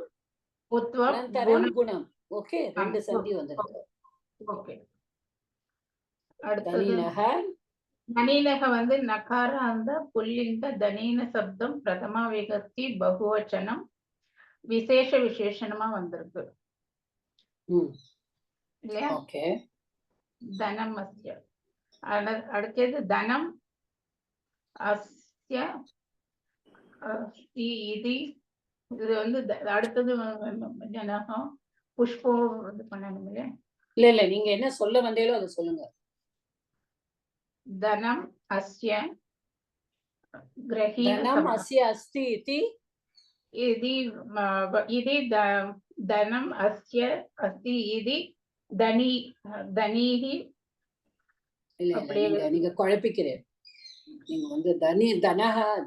அனந்தரம் குணம். ஓகே, ரெண்டு சந்தி வந்திருக்கு. ஓகே, அடுத்தது தனீனக வந்து நகாராந்த புல்லிங்க தனீன சப்தம் பிரதமா விபக்தி பகுவச்சனம் விசேஷ விசேஷணமா வந்திருக்கு இல்லையா? ஓகே, தனமஸ்ய. அடுத்தது தனம் அஸ்ய இது இது வந்து அடுத்தது ஜனகம் புஷ்பம் இது பண்ணணும் இல்லையா? இல்ல நீங்க என்ன சொல்ல வந்தீங்களோ அதை சொல்லுங்க. தனம் அஸ்ய கிரஹீத தனம் அஸ்ய அஸ்தி இதி இது தனம் அஸ்ய அஸ்தி இது தனீஹி. இல்ல நீங்க குழப்பிக்கிறீர். நீங்க வந்து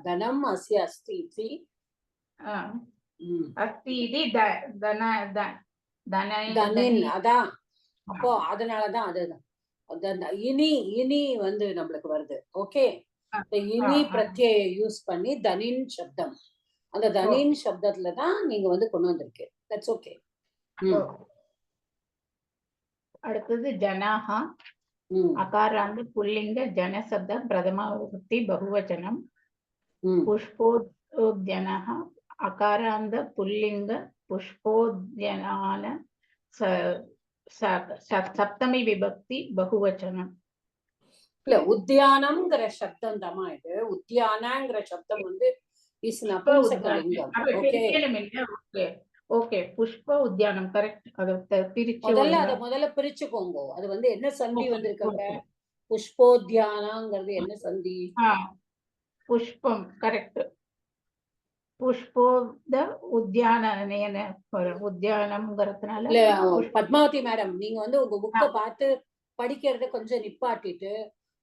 தனம் அஸ்ய அஸ்தி இதி அஸ்தி இது தனின் அதான். அப்போ அதனாலதான் அதுதான் இனி வந்து நம்மளுக்கு வருது. ஓகே, இனி பிரத்யய யூஸ் பண்ணி தனின் சப்தம், அந்த தனின் சப்தத்துல தான் நீங்க வந்து கொண்டு வந்திருக்கு. That's okay. அடுத்தது ஜனாஹா அகாராந்த புல்லிங்க ஜனசப்த பிரதமா விபக்தி பகுவச்சனம். புஷ்போத்யனஹ அகாராந்த புல்லிங்க புஷ்போத்யனான சப்தமி விபக்தி பகுவச்சனம். இல்ல உத்தியானம்ங்கிற சப்தம் தான் இது. உத்தியானங்கிற சப்தம் வந்து இஸ் நபும்சகலிங்கம். ஓகே ஓகே, புஷ்ப உத்தியானம் கரெக்ட். அத பிரிச்சு முதல்ல பிரிச்சுக்கோங்க. அது வந்து என்ன சந்தி வந்திருக்காங்க? புஷ்போத்யானங்கிறது என்ன சந்தி? புஷ்பம் கரெக்ட். புஷ்போத உத்தியானன உத்தியானம்ங்கிறதுனால. பத்மாவதி மேடம், நீங்க வந்து உங்க புக்க பார்த்து படிக்கிறத கொஞ்சம் நிப்பாட்டிட்டு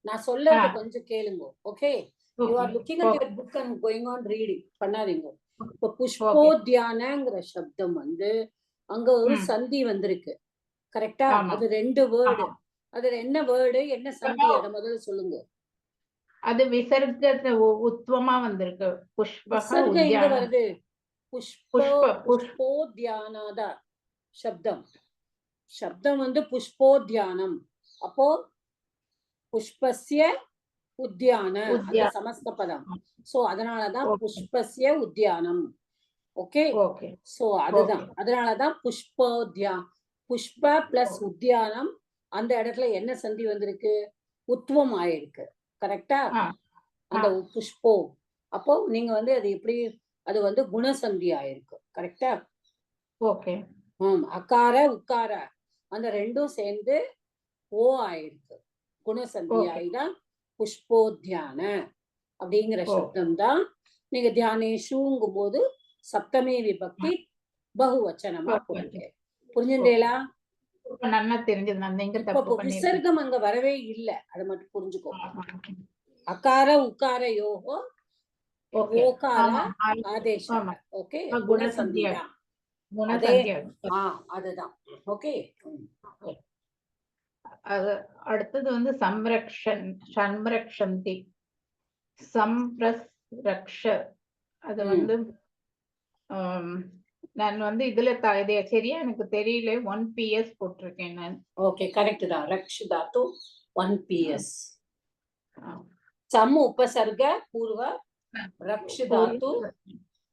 நான் சொல்றது கொஞ்சம் கேளுங்க. Okay, you are looking at your book and going on reading பண்ணாதீங்க. இப்ப புஷ்போத்யானங்கிற சப்தம் வந்து அங்க ஒரு சந்தி வந்திருக்கு. கரெக்டா? அது 2 வேர்டு. அது என்ன வேர்டு, என்ன சந்தி, அத முதல்ல சொல்லுங்க. அது விசர்க்க உத்வமா வந்திருக்கு. விசர்க எங்க வருது? புஷ்போத்யானாதா சப்தம் வந்து புஷ்போத்யானம். அப்போ புஷ்பஸ்ய உத்யான அந்த சமஸ்த பதம். சோ அதனாலதான் புஷ்பஸ்ய உத்யானம். ஓகே, சோ அதுதான். அதனாலதான் புஷ்ப பிளஸ் உத்யானம். அந்த இடத்துல என்ன சந்தி வந்திருக்கு? உத்வம் ஆயிருக்கு. கரெக்டா? அந்த புஷ்போ. அப்போ நீங்க வந்து அது எப்படி, அது வந்து குணசந்தி ஆயிருக்கு. கரெக்டா? ஓகே. அகார உக்கார அந்த ரெண்டும் சேர்ந்து ஓ ஆயிருக்கு. குணசந்தி ஆயிதான் புஷ்போத்யான அப்படிங்கிற சப்தம் தான். நீங்க தியானேஷுங்கும் போது சப்தமே விபக்தி பகுவச்சனமா போடுங்க. புரிஞ்சுட்டேலா? நல்லா தெரிஞ்சது. விசர்க்கம் அங்க வரவே இல்லை, அதை மட்டும் புரிஞ்சுக்கோ. அகார உக்கார யோகோ ஓகார ஆதேசம். ஓகே, குணசந்தி தான். அதுதான். ஓகே. அடுத்தது வந்து சம்ரக்ஷந்தி சம்ரக்ஷ. அது வந்து நான் வந்து இதுல சரியா எனக்கு தெரியல. 1 PS போட்டிருக்கேன் நான். ஓகே, கரெக்ட் தான். ரக்ஷ தாத்து 1 PS. சம் உபசர்க பூர்வ ரக்ஷ தாத்து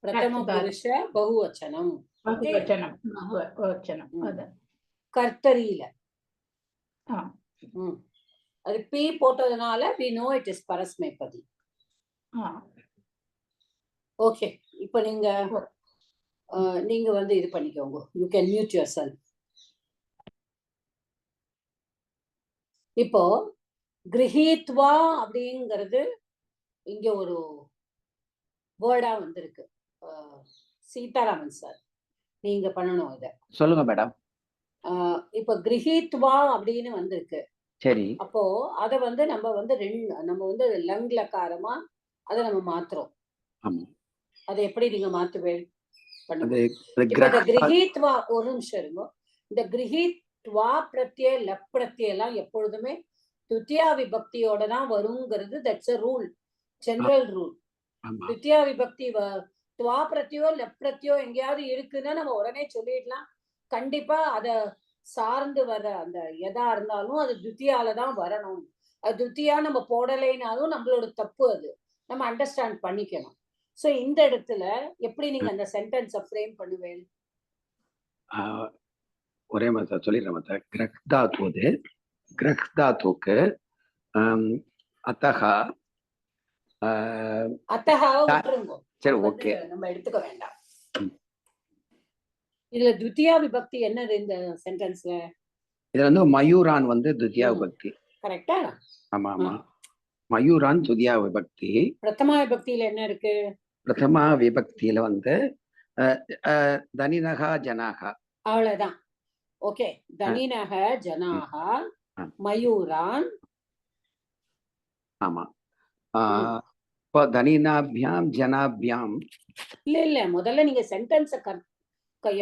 பிரதம புருஷ பகுவச்சனம். கர்த்தரியில அது பி போட்டதுனால we know it is பரஸ்மைபதி. ஓகே, இப்ப நீங்க வந்து இது பண்ணிக்கோங்க. you can mute yourself. இப்போ கிரஹீத்வா அப்படிங்கிறது இங்க ஒரு வேர்டா வந்திருக்கு. சீதாராமன் சார், நீங்க பண்ணணும் இத. சொல்லுங்க மேடம். இப்ப கிரஹீத்வா அப்படின்னு வந்திருக்கு. சரி. அப்போ அத வந்து நம்ம வந்து லங்லகாரமா அதை நம்ம மாத்துறோம். அதை எப்படி நீங்க மாத்துவே? கிரஹீத்வா ஒரு நிமிஷம் இருங்க. இந்த கிரஹீத்வா பிரத்யே லப் பிரத்யே எல்லாம் எப்பொழுதுமே துத்தியா விபக்தியோட தான் வருங்கிறது. That's a rule, general rule. துத்தியா விபக்தி துவா பிரத்யோ லப் பிரத்யோ எங்கேயாவது இருக்குன்னா நம்ம உடனே சொல்லிடலாம். கண்டிப்பா அத சார்ந்து வர அந்த எதா இருந்தாலும் அது துத்தியால தான் வரணும். அது துத்தியா நம்ம போடலைனாலும் நம்மளோட தப்பு, அது நம்ம அண்டர்ஸ்டாண்ட் பண்ணிக்கணும். சோ இந்த இடத்துல எப்படி நீங்க அந்த சென்டென்ஸை ஃப்ரேம் பண்ணுவேன்? ஒரே மாதிரி சொல்லிடுறேன். கிரக் தாத்துக்கு அத்தக அத்தகாவை விட்டுருங்க. சரி அது வந்து ஓகே. நம்ம எடுத்துக்க வேண்டாம். இதுல துத்தியா விபக்தி என்னது இந்த சென்டென்ஸ்ல? இதுல வந்து மயூரான் வந்து துதியா ம். விபக்தி. கரெக்டா? ஆமா ஆமா, மயூரான் துதியா விபக்தி. பிரதமா விபக்தியில என்ன இருக்கு? பிரதமா விபக்தியில வந்து தனினகா ஜனாகா. அவ்வளவுதான். ஓகே, தனினக ஜனாகா மயூரான். ஆமா. இப்போ தனினாபியாம் ஜனாபியாம். இல்ல முதல்ல நீங்க சென்டென்ஸ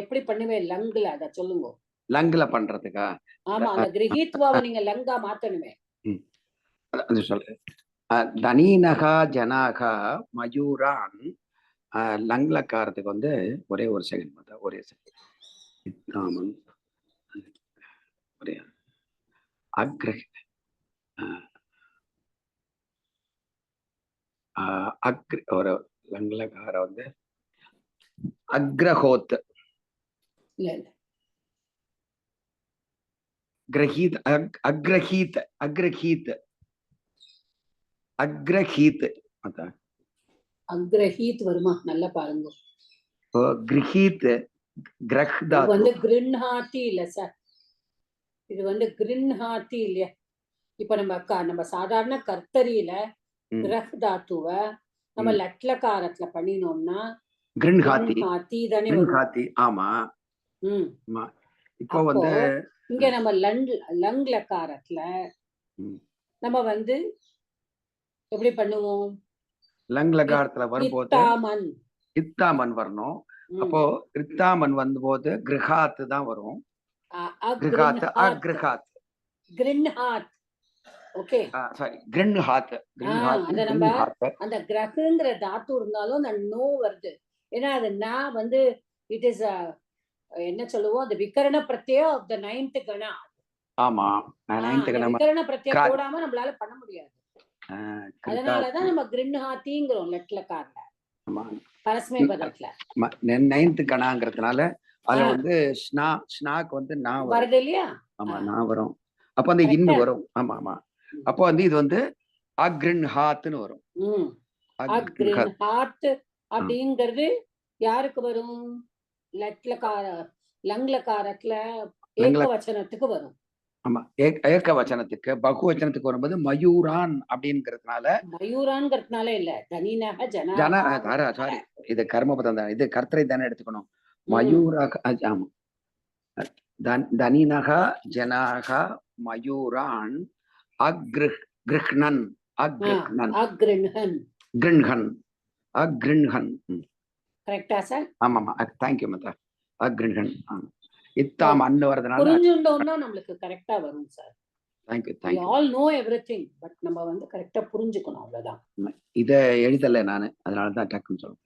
எப்படி பண்ணுவேன் லங்ல அத சொல்லுங்க. லங்ல பண்றதுக்கா? ஆமா, அந்த கிரகித்வாவை நீங்க லங்கா மாத்தணுமே. அது சொல்லு. தனினகா ஜனாகா மயூரான் லங்லக்காரத்துக்கு வந்து ஒரே ஒரு செகண்ட் பார்த்தா, ஒரே செகண்ட். ஒரே அக்ரஹ ஒரு லங்லக்கார வந்து அக்ரஹோத். இல்ல கிரஹீத் அக்ரஹீத் அக்ரஹீத் அக்ரஹீத் அக்ரஹீத் வருமா? நல்லா பாருங்க. கிரஹீத் கிரஹ்தா வந்து கிருண்ஹாத்தி இல்ல சார், இது வந்து கிருண்ஹாத்தி இல்லையா? இப்ப நம்ம சாதாரண கர்த்தரியில கிரஹ் தாத்துவ நம்ம லட்லகாரத்துல பண்ணினோம்னா கிருண்ஹாத்தி தானே வரும். ஆமா. இப்போ அப்போ வந்து இங்க நம்ம லங்லகாரத்துல நம்ம வந்து எப்படி பண்ணுவோம்? லங்லகாரத்துல வரும்போது இத்தாமன் வரணும். அப்போ இத்தாமன் வரும்போது கிரஹாத் தான் வரும். கிரஹாத் அக்ரஹாத் கிருண்ஹாத். ஓகே, சாரி கிருண்ஹாத். அந்த கிரஹங்கிற தாத்து இருந்தாலும் அந்த நோ வருது. ஏன்னா அது நான் வந்து இட் இஸ் என்ன சொல்லுவோம், அந்த விகரண பிரத்யயம் ஆஃப் தி 9th கணா. ஆமா, 9th கணா விகரண பிரத்யயம் போடாம நம்மளால பண்ண முடியாது. அதனாலதான் நம்ம கிருண்ஹாத்திங்கிறோம் லட்லகாரல. ஆமா, பரஸ்மை பதத்துல 9th கணாங்கிறதுனால அதுல வந்து ஸ்னாக் வந்து நான் வருது இல்லையா? ஆமா, நான் வரும். அப்ப அந்த இன்னு வரும். ஆமா ஆமா. அப்போ வந்து இது வந்து அக்ரின்ஹாத்னு வரும். அக்ரின்ஹாத் அப்படிங்கிறது யாருக்கு வரும்? லங்லகாரத்துல ஏகவச்சனத்துக்கு வரும். ஆமா, ஏகவச்சனத்துக்கு. பகுவச்சனத்துக்கு வரும்போது மயூரான் அப்படிங்கிறதுனால. மயூரான்ங்கிறதுனால இல்ல, தனினக ஜனா. சாரி, இது கர்மபதம் தான். இது கர்த்தரை தானே எடுத்துக்கணும். மயூரக. ஆமா, தனினக ஜனாக மயூரான் அக்ரிஹ்ணன் அக்ரிஹ்ணன் அக்ரின்ஹன் கிருண்ஹன் அக்ரின்ஹன். கரெக்டா சார்? ஆமாமா, தேங்க்யூ மதா. அக்ரின்ஹன். இத்தாம் அன்னு வரதுனால புரிஞ்சுட்டோம்னா நம்மளுக்கு கரெக்டா வரும் sir. Thank you we thank you. all know everything, but நம்ம வந்து கரெக்டா புரிஞ்சுக்கணும், அவ்வளவுதான். இத எழுதல நானு, அதனால தான் டக்குன்னு சொல்றேன்.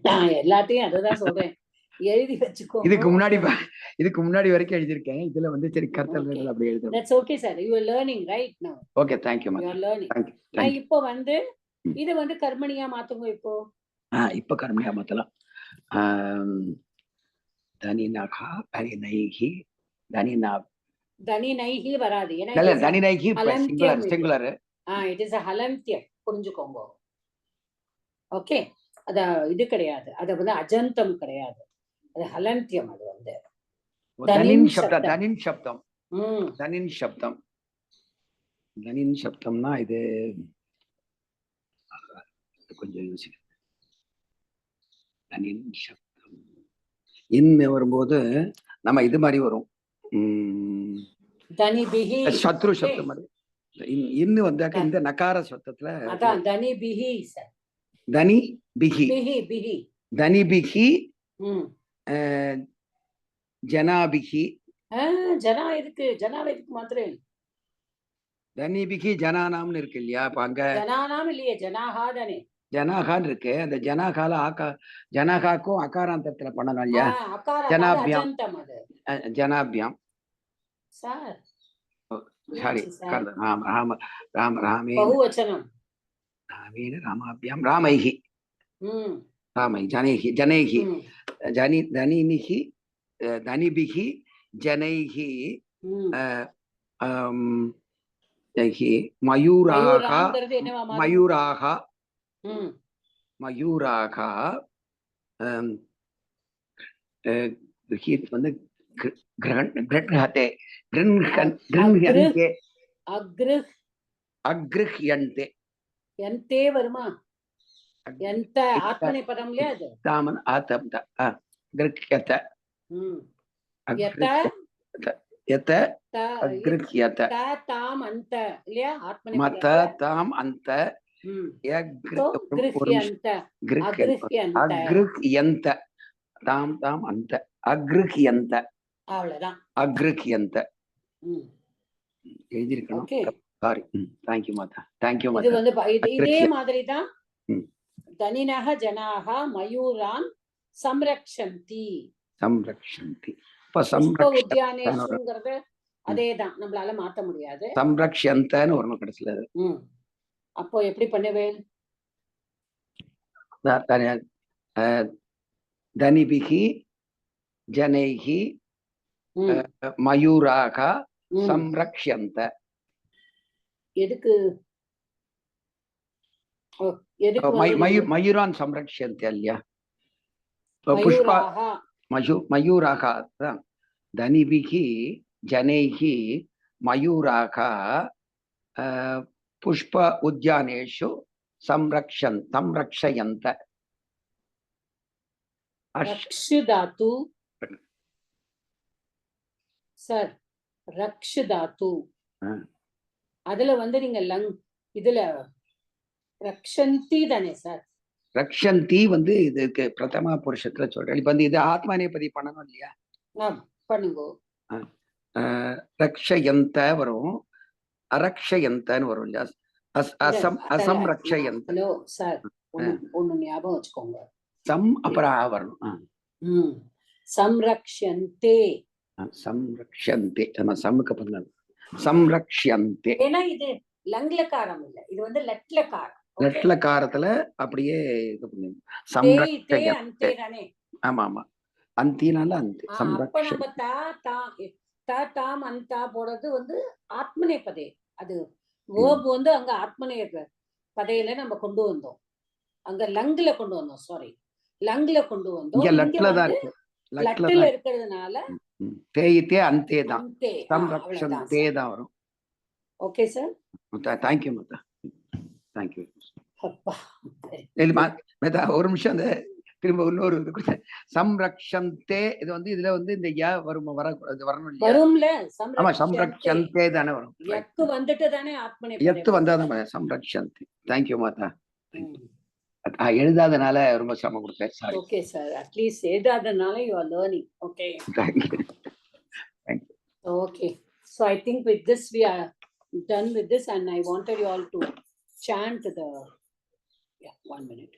நான் எல்லாத்தையும் அததான் சொல்றேன், எழுதி வச்சுக்கோ. இதுக்கு முன்னாடி வரைக்கும் எழுதிருக்கேன். இதுல வந்து சரி கர்த்தர்கள் அப்படி எழுதுறேன். That's okay sir, you are learning right now. Okay, thank you. You are learning. Thank you. இப்போ வந்து இது வந்து கர்மணியா மாத்துங்க. இப்போ கர்மணியா மாத்தலாம். தனினகா தனினைஹி தனினைஹி வராது. ஏன்னா தனினைஹி சிங்குலர். it is a ஹலந்தியம், புரிஞ்சுக்கோங்க. ஓகே, அத இது கிடையாது, அது வந்து அஜந்தம் கிடையாது, அது ஹலந்தியம். அது வந்து தனின் சப்தம்னா இது கொஞ்சம் யோசிக்க. தனின் சப்தம் இன்னு வரும்போது நம்ம இது மாதிரி வரும். சத்ரு சப்தம் மாதிரி. இன்னு வந்தாக்க இந்த நகார சப்தத்துல அதான் தனி பிஹி சார். தனி பிஹி தனிபிஹி ஜனாபிஹி. ஜனா எதுக்கு? ஜனாவை எதுக்கு மாத்திரம்? தனிபிஹி ஜனானாம்னு இருக்கு இல்லையா? இப்ப அங்க ஜனானாம் இல்லையே, ஜனாஹா தானே. ஜனாகான் இருக்கு. அந்த ஜனாகால ஜனாகாக்கும் அகாராந்தத்துல பண்ணணும் இல்லையா? ஜனாபியாம் ஜனாபியாம். சார் சாரி, ராமே பகுவச்சனம். ராமேன ராமாபியாம் ராமைஹி ராமை ஜனைஹி ஜனைஹி தனினிஹி தனிபிஹி ஜனைஹி மயூராக மயூராங்கிறது என்னவா மாறும்? மயூராக ம். மயூராக கிரஹீத் வந்து கிரஹணே கிருஹ்யந்தே அக்ருஹ் அக்ருஹ்யந்தே எந்தே வருமா? எந்த ஆத்மனை பதம் இல்லையா அது? தாமன் ஆத்தம் கிருஹ்யத ம். யத அக்ருஹ்யத த தாம் அந்த இல்லையா ஆத்மனை மத தாம் அந்த ம். கிருஹ்யந்த அக்ருஹ்யந்த தாம் தாம் அந்த அக்ருஹ்யந்த அவ்வளவுதான். அக்ருஹ்யந்த ம். எழுதியிருக்கணும். ஓகே. சாரி. தேங்க்யூ மாதா. தேங்க்யூ இது மாதா. வந்து இதே அக்ருஹ்ய. மாதிரி தான் ம். தனினக ஜனாக மயூரான் சம்ரக்ஷந்தி. சம்ரக்ஷந்தி. இப்ப புஷ்ப உத்யானேஷுங்கிறது அதேதான், நம்மளால மாத்த முடியாது. சம்ரக்ஷந்தன்னு வரணும் கடைசியில. ம். அப்போ எப்படி பண்ணுவேன்? தனிபிகி ஜனைகி ம். மயூராக ம். சம்ரக்ஷந்த. எதுக்கு? ஓ, எதுக்கு வந்து மயூரான் சம்ரக்ஷந்தி இல்லையா? புஷ்ப மயூராக மயூராக தான். தனிபிகி ஜனைகி மயூராக புஷ்ப உத்யானேஷு சம்ரக்ஷயந்த. ரக்ஷதாத்து சார், ரக்ஷதாத்து அதுல வந்து நீங்க இதுல ரக்ஷந்தி தானே சார்? ரக்ஷந்தி வந்து இதுக்கு பிரதம புருஷத்துல சொல்றேன். இப்ப வந்து இது ஆத்மானேபதி பண்ணணும் இல்லையா? பண்ணுங்க. ரக்ஷயந்த வரும், அரக்ஷயந்தன்னு வரும் இல்லையா? அசம்ரக்ஷயந்த. ஹலோ சார், ஒண்ணு ஞாபகம் வச்சுக்கோங்க. சம் அப்புறம் வரணும். சம்ரக்ஷந்தே. சம்ரக்ஷந்தே. நம்ம சம்முக்கு பண்ணலாம். சம்ரக்ஷந்தே. ஏன்னா இது லங்லகாரம் இல்ல, இது வந்து லட்லகாரம். லட்லகாரத்துல அப்படியே இது பண்ணுங்க. சம்ரக்ஷயந்தே தானே? ஆமா ஆமா. அந்தினால அந்த அப்ப சம்ரக்ஷ. நம்ம தாம் அந்த போடுறது வந்து ஆத்மநேபதே. அது வேர்ப் வந்து அங்க ஆத்மநேய பதையில நம்ம கொண்டு வந்தோம், அங்க லங்ல கொண்டு வந்தோம். சாரி, லங்ல கொண்டு வந்தோம். இங்க லட்ல தான் இருக்கு. லட்ல இருக்கிறதுனால தேயித்தே அந்தே தான். அந்தே சம்ரக்ஷந்தே தான் வரும். Okay sir. தேங்க்யூ மாதா. தேங்க்யூ. அப்பா மேதா ஒரு நிமிஷம் அந்த திரும்ப இன்னொரு இது சம்ரக்ஷந்தே. இது வந்து இதுல வந்து இந்த ய வரும் வரக்கூடாது, வரணும் இல்லையா? வரும்ல. ஆமா, சம்ரக்ஷந்தே தானே வரும். எக்கு வந்துட்டு தானே ஆத்மநேபதே. எத்து வந்தாதான் சம்ரக்ஷந்தி. தேங்க்யூ மாதா. எழுதாதனால ரொம்ப சிரமம் கொடுத்தேன். சாரி. ஓகே சார், அட்லீஸ்ட் எழுதாதனால you are learning. Okay. Thank you. Thank you. Okay, so I think with this we are done with this, and I wanted you all to chant the 1 minute.